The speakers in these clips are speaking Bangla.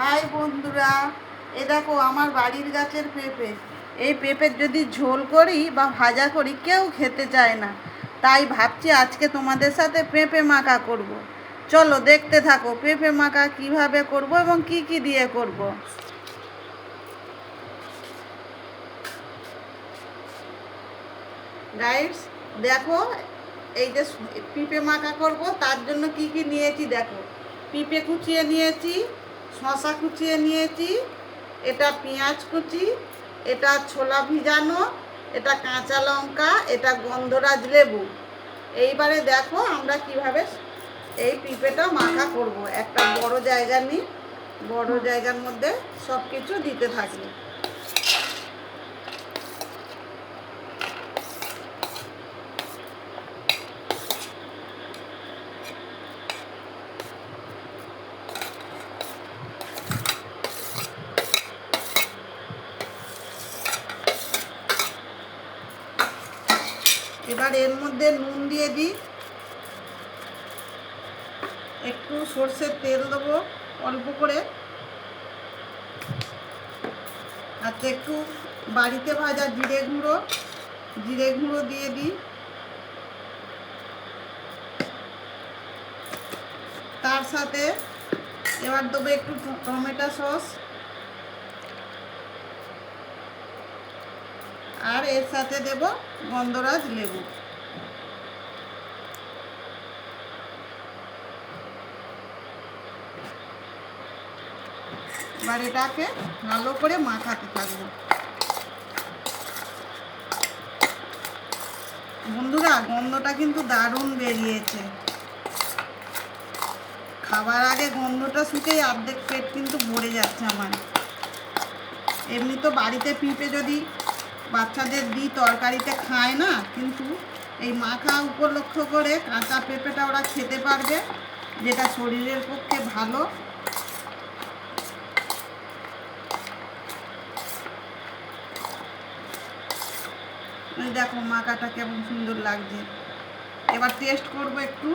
হাই বন্ধুরা, এ দেখো আমার বাড়ির গাছের পেঁপে। এই পেঁপের যদি ঝোল করি বা ভাজা করি কেউ খেতে চায় না, তাই ভাবছি আজকে তোমাদের সাথে পেঁপে মাখা করব। চলো দেখতে থাকো পেঁপে মাখা কিভাবে করব এবং কি কি দিয়ে করব। গাইস দেখো, এই যে পেঁপে মাখা করব তার জন্য কি কি নিয়েছি দেখো। পেঁপে কুচিয়ে নিয়েছি, শসা কুচিয়ে নিয়েছি, এটা পেঁয়াজ কুচি, এটা ছোলা ভিজানো, এটা কাঁচা লঙ্কা, এটা গন্ধরাজ লেবু। এইবারে দেখো আমরা কিভাবে এই পেঁপেটা মাখা করব। একটা বড় জায়গা নিই, বড় জায়গার মধ্যে সব কিছু দিতে থাকি। এবার এর মধ্যে নুন দিয়ে দিই, একটু সর্ষের তেল দেবো অল্প করে, আর একটু বাড়িতে ভাজা জিরে গুঁড়ো দিয়ে দিই। তার সাথে এবার দেবো একটু টমেটো সস, আর এর সাথে দেব গন্ধরাজ লেবু। এবার এটাকে ভালো করে মাখাতে থাকবো। বন্ধুরা, গন্ধটা কিন্তু দারুণ বেরিয়েছে। খাবার আগে গন্ধটা শুকেই অর্ধেক পেট কিন্তু ভরে যাচ্ছে আমার। এমনি তো বাড়িতে পেঁপে যদি বাচ্চাদের দিই তরকারিতে খায় না, কিন্তু এই মাখা উপলক্ষ করে কাঁচা পেঁপেটা ওরা খেতে পারবে, যেটা শরীরের পক্ষে ভালো। দেখো মাখাটা কেমন সুন্দর লাগছে। এবার টেস্ট করব একটু।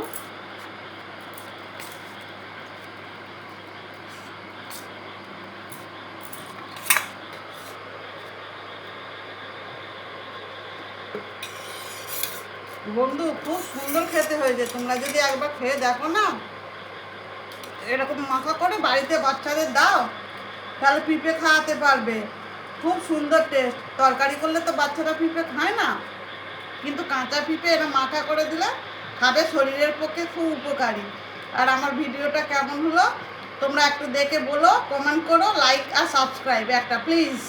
বন্ধু, খুব সুন্দর খেতে হয়েছে। তোমরা যদি একবার খেয়ে দেখো না, এরকম মাখা করে বাড়িতে বাচ্চাদের দাও, তাহলে পিঁপে খাওয়াতে পারবে। খুব সুন্দর টেস্ট। তরকারি করলে তো বাচ্চারা পিঁপে খায় না, কিন্তু কাঁচা পিঁপে এরা মাখা করে দিলে খাবে, শরীরের পক্ষে খুব উপকারী। আর আমার ভিডিওটা কেমন হলো তোমরা একটু দেখে বলো, কমেন্ট করো, লাইক আর সাবস্ক্রাইব একটা প্লিজ।